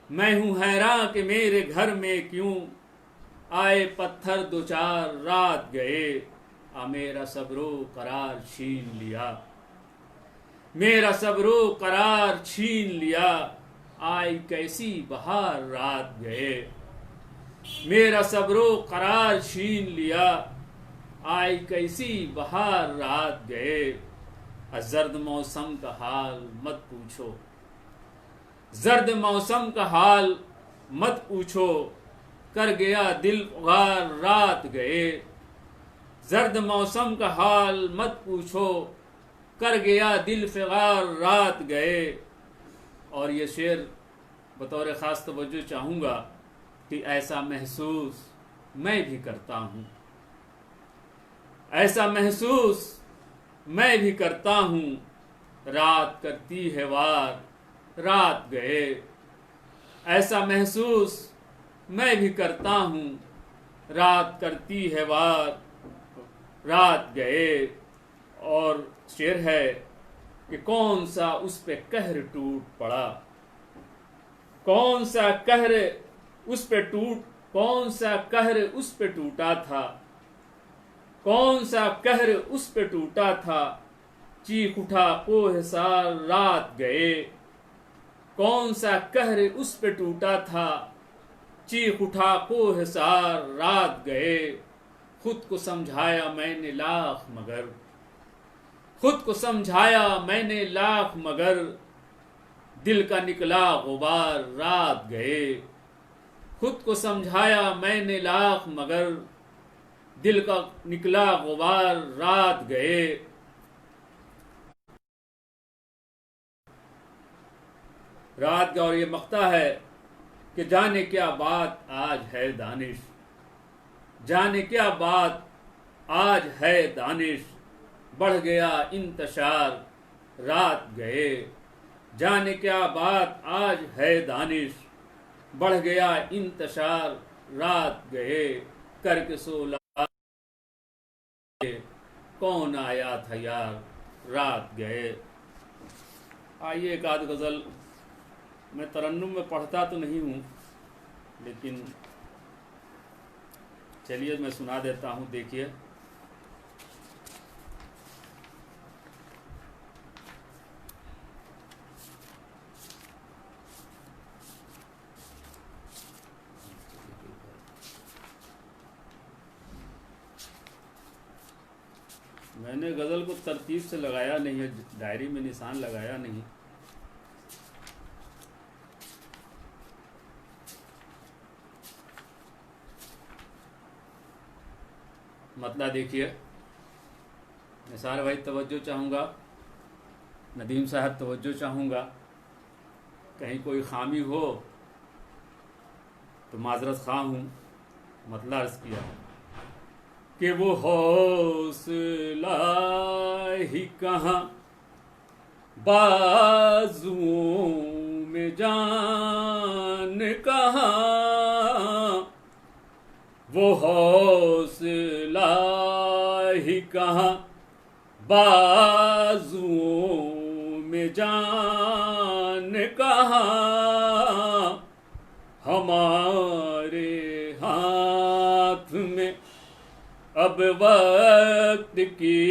मैं हूँ हैरान कि मेरे घर में क्यों आए पत्थर दो चार रात गए। मेरा सब्रो करार छीन लिया, मेरा सब्रो करार छीन लिया। आई कैसी बहार रात गए, मेरा सब्रो करार छीन लिया। आई कैसी बहार रात गए। जर्द मौसम का हाल मत पूछो, जर्द मौसम का हाल मत पूछो। कर गया दिल गार रात गए। जर्द मौसम का हाल मत पूछो, कर गया दिल फिगार रात गए। और ये शेर बतौर ख़ास तवज्जो चाहूँगा कि ऐसा महसूस मैं भी करता हूँ, ऐसा महसूस मैं भी करता हूँ। रात करती है वार रात गए। ऐसा महसूस मैं भी करता हूँ, रात करती है वार रात गए। और शेर है कि कौन सा उस पे कहर टूट पड़ा, कौन सा कहर उस पे कौन सा कहर उस पे टूटा था, कौन सा कहर उस पे टूटा था। चीख उठा कोह सार रात गए। कौन सा कहर उस पे टूटा था, चीख उठा कोह सार रात गए। खुद को समझाया मैंने लाख मगर, खुद को समझाया मैंने लाख मगर। दिल का निकला गुबार रात गए। खुद को समझाया मैंने लाख मगर, दिल का निकला गुबार रात गए। रात का और ये मक्ता है कि जाने क्या बात आज है दानिश, जाने क्या बात आज है दानिश। बढ़ गया इंतशार रात गए। जाने क्या बात आज है दानिश, बढ़ गया इंतशार रात गए। करके सोला कौन आया था यार रात गए। आइए एक आध गज़ल, मैं तरन्नुम में पढ़ता तो नहीं हूँ, लेकिन चलिए मैं सुना देता हूँ। देखिए, मैंने गज़ल को तरतीब से लगाया नहीं है, डायरी में निशान लगाया नहीं। मतलब देखिए, निसार भाई तवज्जो चाहूँगा, नदीम साहब तवज्जो चाहूँगा। कहीं कोई खामी हो तो माजरत खा हूँ। मतलब अर्ज़ किया कि वो हौसला ही कहाँ बाजुओं में जान कहाँ। वो हौसला ही कहाँ बाजुओं में जान कहाँ। हमारे हाथ में अब वक्त की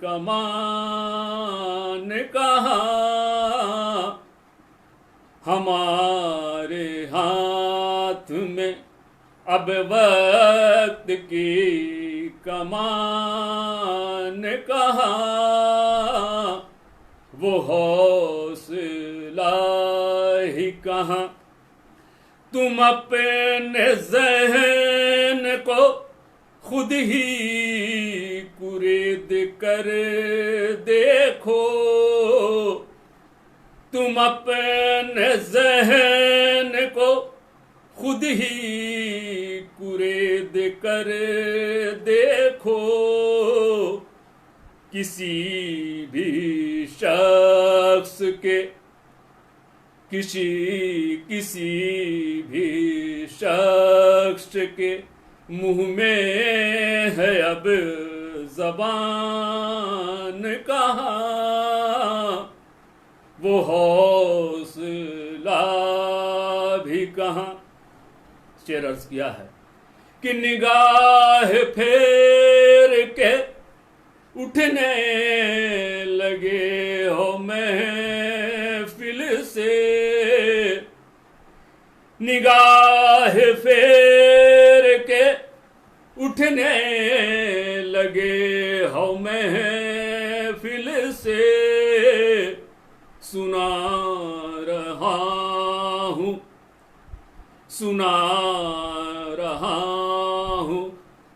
कमान कहाँ। हमारे हाथ में अब वक्त की कमान कहाँ। वो हौसला ही कहाँ। तुम अपने ज़हन को खुद ही कुरेद कर देखो। तुम अपने ज़हन को खुद ही कुरेद कर देखो। किसी भी शख्स के किसी किसी भी शख्स के मुंह में है अब ज़बान कहाँ, वो हौसला भी कहाँ। शेर अर्ज किया है कि निगाह फेर के उठने लगे हो महफिल से, निगाह फेर के उठने लगे हो महफिल से, सुना रहा हूँ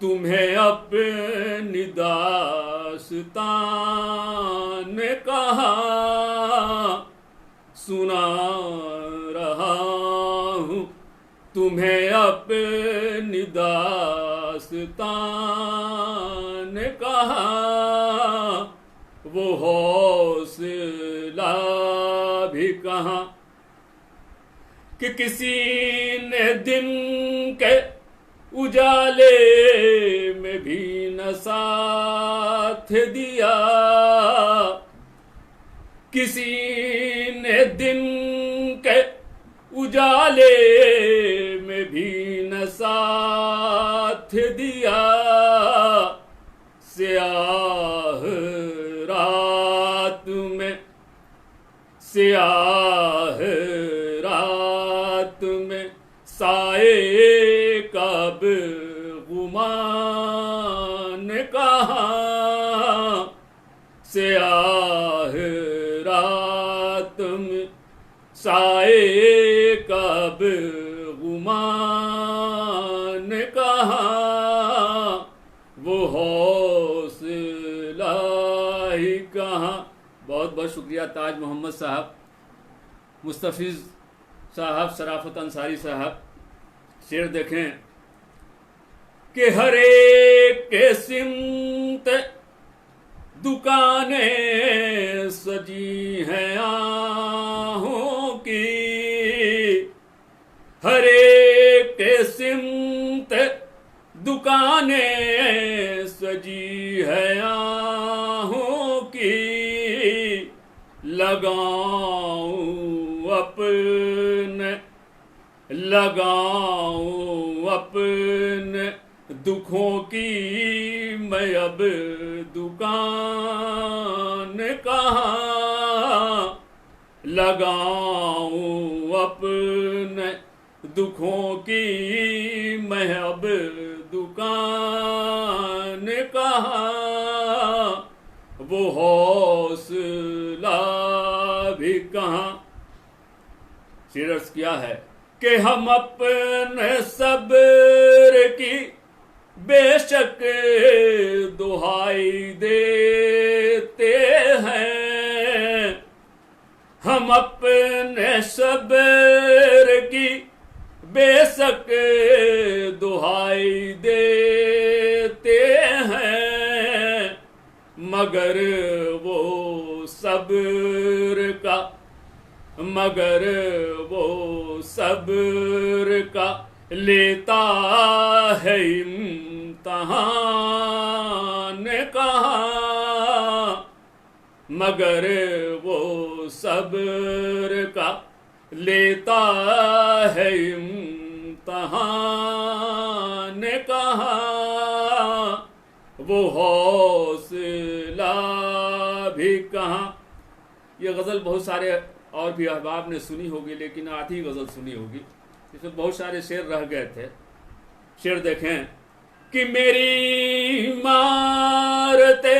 तुम्हें अपनी दास्तान कहा, सुना रहा हूँ तुम्हें अपनी दास्तान कहा, वो हौसला भी कहाँ कि किसी ने दिन के उजाले में भी न साथ दिया, किसी ने दिन के उजाले में भी न साथ दिया, स्याह रात में साए कब गुमान कहाँ, स्याह रात में साए कब गुमान कहाँ, वो हौसला ही कहाँ। बहुत बहुत शुक्रिया ताज मोहम्मद साहब, मुस्तफिज साहब, शराफत अंसारी साहब। शेर देखें कि हर एक के सिमत दुकानें सजी हैं आहों की, हर एक के सिमत दुकानें सजी हैं आहों की, लगाऊं अपने दुखों की मैं अब दुकान कहाँ, लगाऊं अपने दुखों की मैं अब दुकान कहाँ, वो हौसला भी कहाँ। शेर अर्ज किया है कि हम अपने सब्र की बेशक दुहाई देते हैं, हम अपने सब्र की बेशक दुहाई देते हैं, मगर वो सब्र का लेता है इम्तहान कहाँ, मगर वो सब्र का लेता है इम्तहान कहाँ, वो हौसला भी कहाँ। ये गज़ल बहुत सारे और भी अहबाब ने सुनी होगी, लेकिन आधी गज़ल सुनी होगी, इसमें बहुत सारे शेर रह गए थे। शेर देखें कि मेरी मारते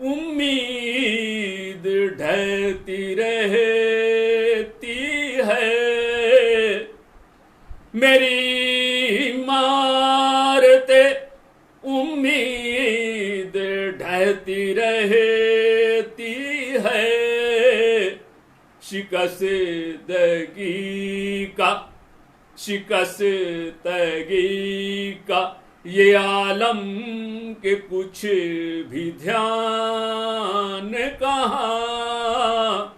उम्मीद ढहती रहती है, मेरी मारते उम्मीद ढहती रहती है, शिकस्तगी का ये आलम के कुछ भी ध्यान कहाँ,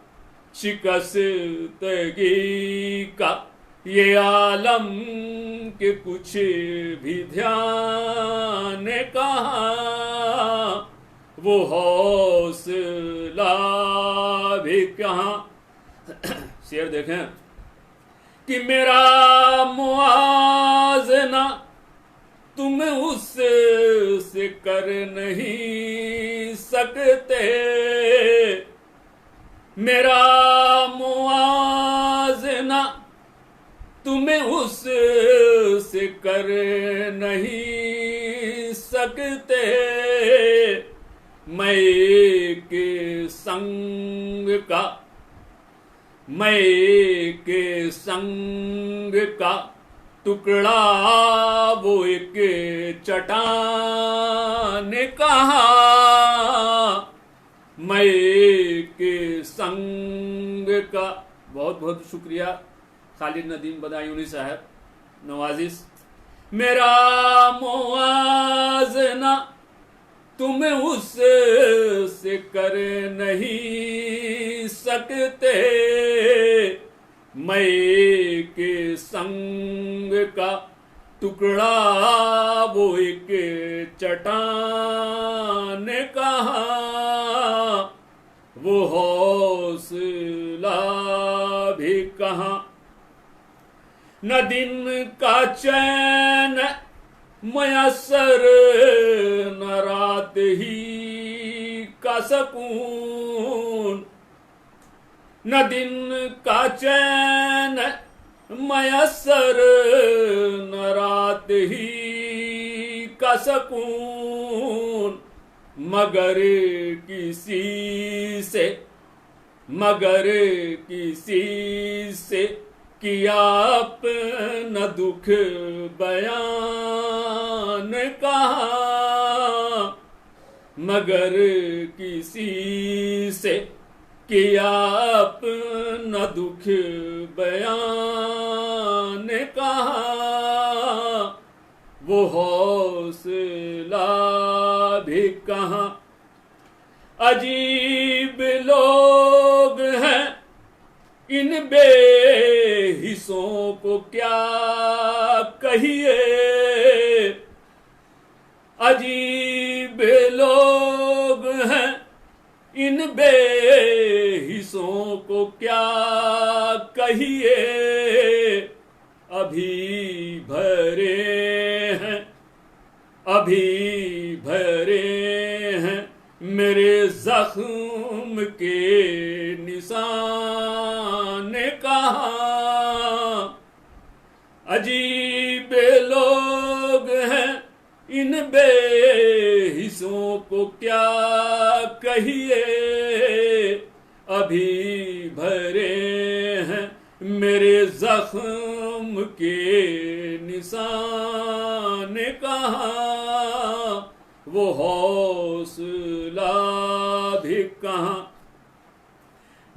शिकस्तगी का ये आलम के कुछ भी ध्यान कहाँ, वो हौसला भी कहाँ। शेर देखें कि मेरा मुआजना तुम उससे कर नहीं सकते, मेरा मुआजना तुम्हें उससे कर नहीं सकते। मैं के संग का, मैं के संग का टुकड़ा वो एक चट्टान कहा, मैं के संग का। बहुत बहुत शुक्रिया खालिद नदीम बदायूनी साहब, नवाजिश। मेरा मुआजना तुम उससे कर नहीं सकते, मैं के संग का टुकड़ा वो एक चट्टान कहा, वो हौसला भी कहाँ। न दिन का चैन मयसर न रात ही का सकून, न दिन का चैन मयसर न रात ही का सकून, मगर किसी से किया अपना दुख बयान कहाँ, मगर किसी से किया अपना दुख बयान कहाँ, वो हौसला भी कहाँ। अजीब लोग हैं इन बेहिस्सों को क्या कहिए, अजीब लोग हैं इन बेहिस्सों को क्या कहिए। अभी भरे हैं मेरे जख्म के निशान कहाँ, अजीब लोग हैं इन बेहिस्सों को क्या कहिए। अभी भरे हैं मेरे जख्म के निशान कहाँ, वो हौसला भी कहाँ।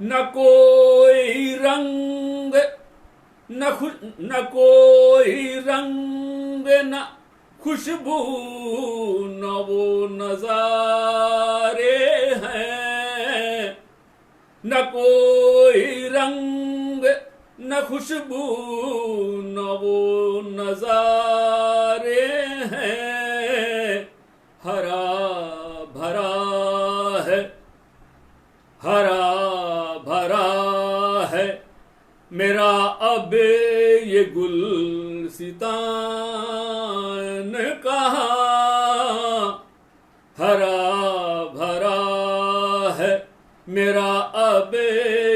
न कोई रंग न कोई रंग न खुशबू न वो नजारे हैं, न कोई रंग न खुशबू न वो नजारे हैं। हरा भरा है मेरा अब ये गुलसितान कहाँ, हरा भरा है मेरा अब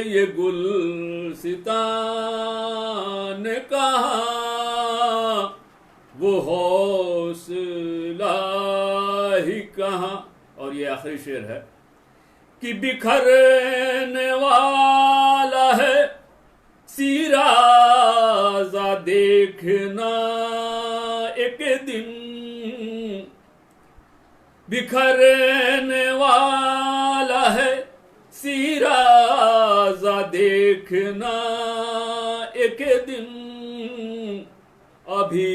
ये गुलसितान कहाँ, वो हौसला ही कहाँ। और ये आखिरी शेर है कि बिखरने वाला है सीराज़ा देखना एक दिन, बिखरने वाला है सीराज़ा देखना एक दिन। अभी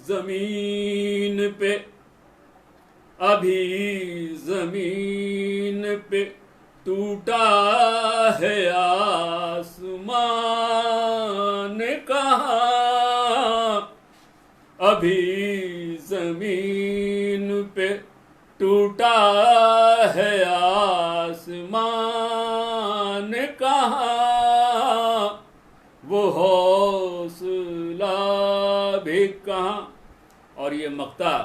जमीन पे टूटा है आसमान कहाँ, अभी जमीन पे टूटा है आसमान कहाँ, वो हौसला भी कहाँ। और ये मक्ता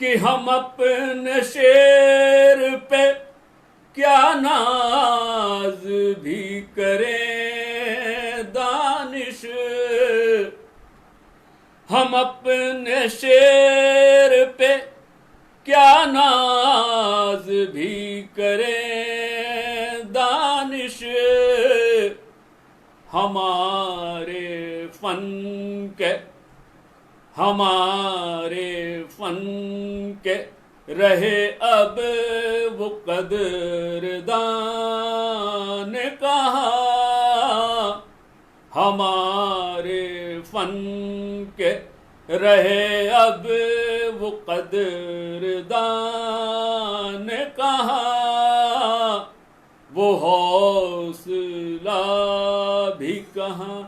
कि हम अपने शेर पे क्या नाज भी करें दानिश, हम अपने शेर पे क्या नाज भी करें दानिश, हमारे फन के रहे अब वो कदरदान कहाँ, हमारे फन के रहे अब वो कदरदान कहाँ, वो हौसला भी कहाँ,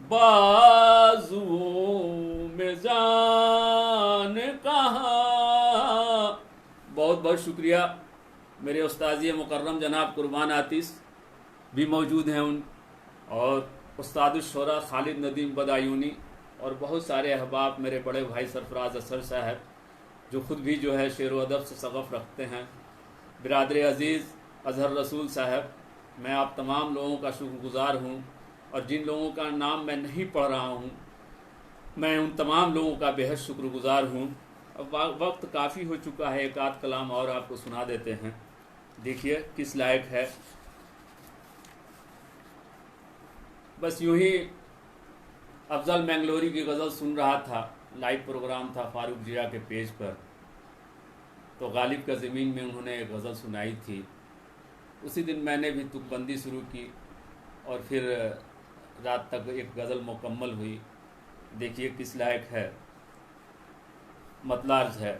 बाजुओं में जान कहाँ। बहुत बहुत शुक्रिया। मेरे उस्ताद मुकर्रम जनाब कुर्बान आतिश भी मौजूद हैं और उस्ताद शुरा खालिद नदीम बदायूनी और बहुत सारे अहबाब, मेरे बड़े भाई सरफराज असर साहब जो ख़ुद भी जो है शेर व अदब से सग़फ़ रखते हैं, बिरादर अज़ीज़ अज़हर रसूल साहब, मैं आप तमाम लोगों का शुक्रगुज़ार हूँ। और जिन लोगों का नाम मैं नहीं पढ़ रहा हूँ, मैं उन तमाम लोगों का बेहद शुक्रगुज़ार हूँ। अब वक्त काफ़ी हो चुका है, एक आध कलाम और आपको सुना देते हैं, देखिए किस लायक है। बस यूं ही अफजल मैंगलोरी की गज़ल सुन रहा था, लाइव प्रोग्राम था फारूक जिया के पेज पर, तो गालिब का ज़मीन में उन्होंने एक गज़ल सुनाई थी। उसी दिन मैंने भी तुकबंदी शुरू की और फिर रात तक एक गज़ल मुकम्मल हुई। देखिए किस लायक है, मतलार्ज है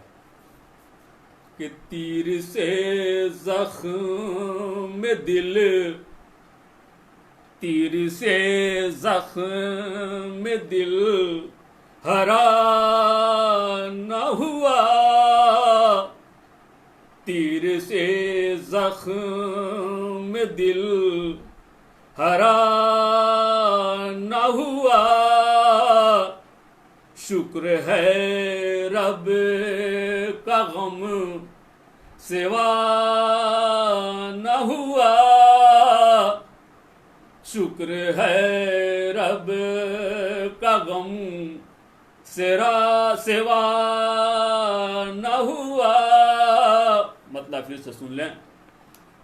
कि तीर से ज़ख्म दिल, तीर से ज़ख्म दिल हरा न हुआ, तीर से ज़ख्म दिल हरा न हुआ, शुक्र है रब का गम सिवा न हुआ, शुक्र है रब का गम सिवा न हुआ। मतलब फिर से सुन लें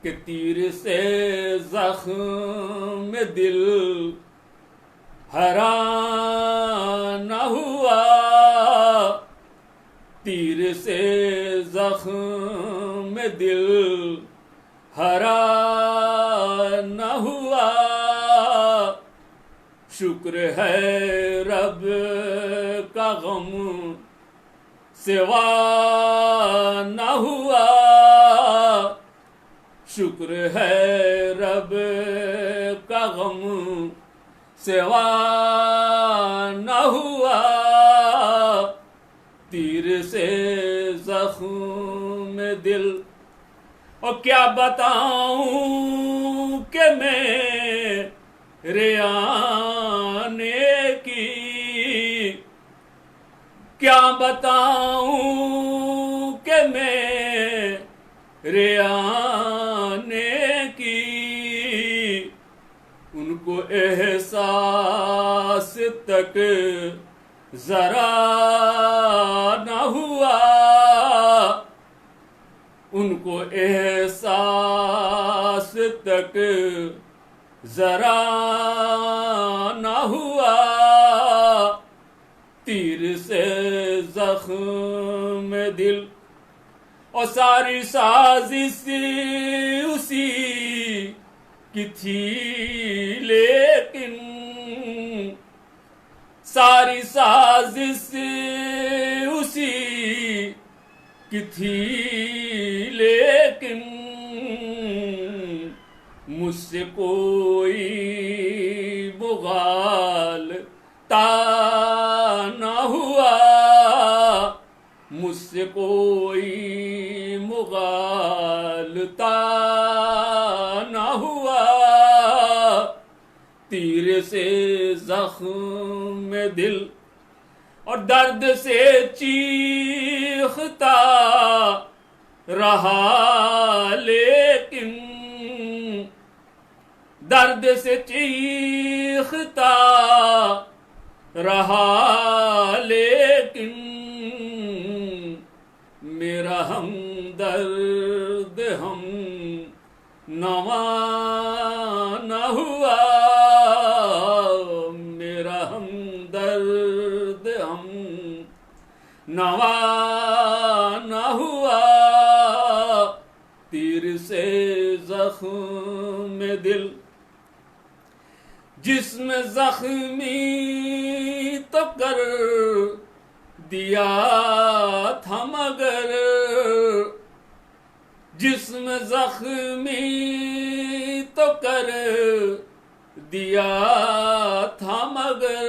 कि तीर से ज़ख्म दिल हरा न हुआ, तीर से ज़ख्म दिल हरा न हुआ, शुक्र है रब का गम सिवा न हुआ, शुक्र है रब का गम सिवा न हुआ, तीर से ज़ख्म दिल। और क्या बताऊं कि मेरे आने की, क्या बताऊं कि मेरे आने की, उनको एहसास तक जरा न हुआ, उनको एहसास तक जरा न हुआ, तीर से जख्म दिल। और सारी साजिश उसी की थी लेकिन, सारी साजिश उसी की थी लेकिन, मुझसे कोई मुगालता न हुआ, मुझसे कोई मुगालता न हुआ, तीर से जख्म दिल और दर्द से चीखता रहा, लेकिन दर्द से चीखता रहा, लेकिन मेरा हमदर्द हम नवा न हुआ, मेरा हमदर्द हम नवा न हुआ, तीर से जख्म दिल जिस्म जख्मी तो कर दिया था मगर, जिस्म जख्मी तो कर दिया था मगर,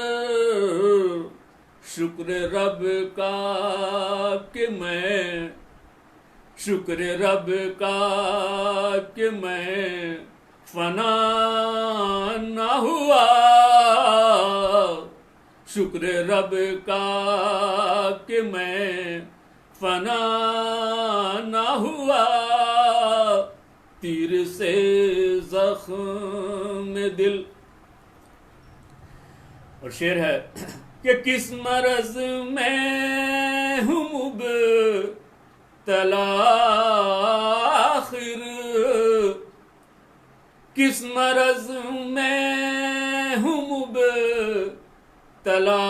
शुक्र रब का कि मैं, शुक्र रब का कि मैं फना न हुआ, शुक्र रब का कि मैं फना न हुआ, तीर से जख्म दिल। और शेर है कि किस मरज में हूँ मुब्तला आखिर, किस मरज में हूँ मुब्तला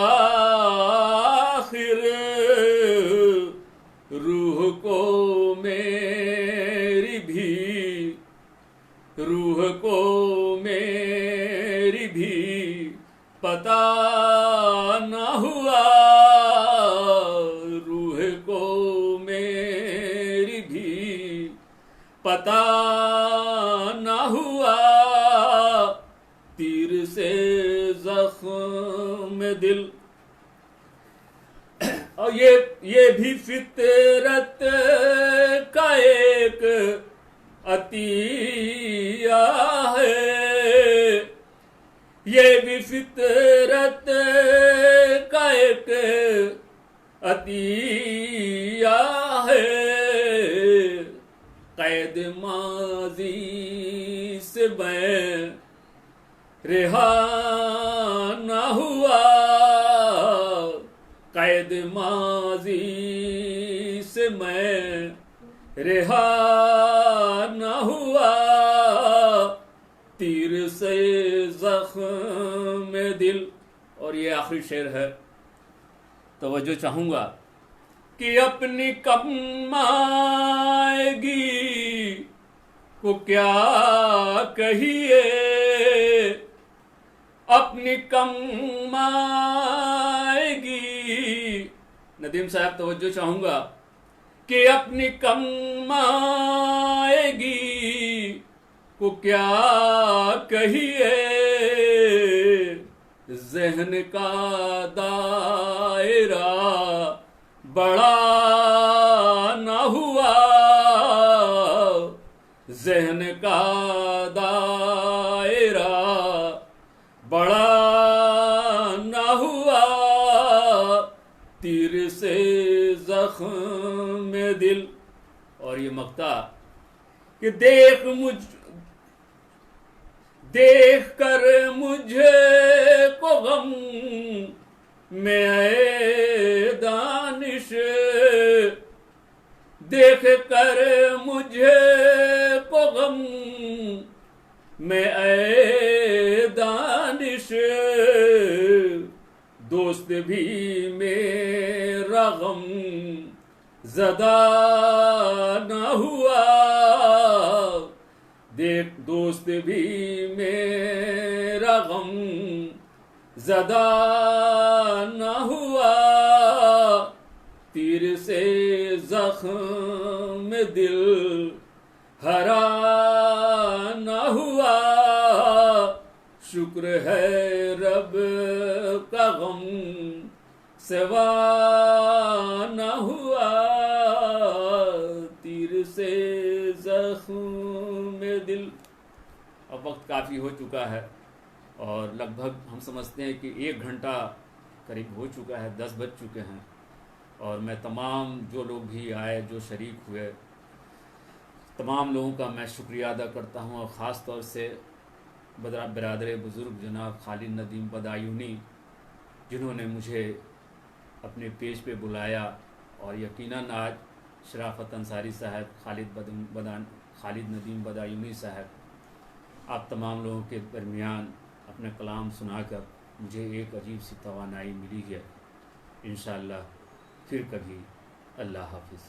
आखिर, रूह को मेरी भी, रूह को मेरी भी पता न हुआ, रूह को मेरी भी पता न हुआ, तीर से जख्म दिल। और ये भी फितरत का एक अतिया है, ये भी फितरत का एक अतिया है, कैद माजी से मैं रिहा न हुआ, कैद माजी से मैं रिहा न हुआ, तीर से जख्म दिल। और ये आखिरी शेर है, तवज्जो चाहूंगा कि अपनी कमाएगी को क्या कहिए, अपनी कमाएगी, नदीम साहब तवज्जो चाहूंगा कि अपनी कमाएगी को क्या कहिए, ज़हन का दायरा बड़ा न हुआ, ज़हन का दायरा बड़ा न हुआ, तीर से जख्म दिल। और ये मक्ता कि देख कर मुझे को गम में आए दानिश, देख कर मुझे को गम में आए दानिश, दोस्त भी मेरा गम ज़दा न हुआ, देख दोस्त भी मेरा गम ज़दा न हुआ, तीर से जख्म दिल हरा न हुआ। शुक्र है रब का गम सिवा न हुआ, तीर से जख्म दिल। अब वक्त काफ़ी हो चुका है और लगभग हम समझते हैं कि 1 घंटा करीब हो चुका है, 10 बज चुके हैं। और मैं तमाम जो लोग भी आए, जो शरीक हुए, तमाम लोगों का मैं शुक्रिया अदा करता हूँ। और ख़ास तौर से बिरादर बुज़ुर्ग जनाब खालिद नदीम बदायूनी, जिन्होंने मुझे अपने पेज पे बुलाया। और यकीनन आज शराफत अंसारी साहब, खालिद नदीम बदायूनी साहब, आप तमाम लोगों के दरमियान अपने कलाम सुनाकर मुझे एक अजीब सी तवानाई मिली है। इंशाअल्लाह फिर कभी। अल्लाह हाफिज़।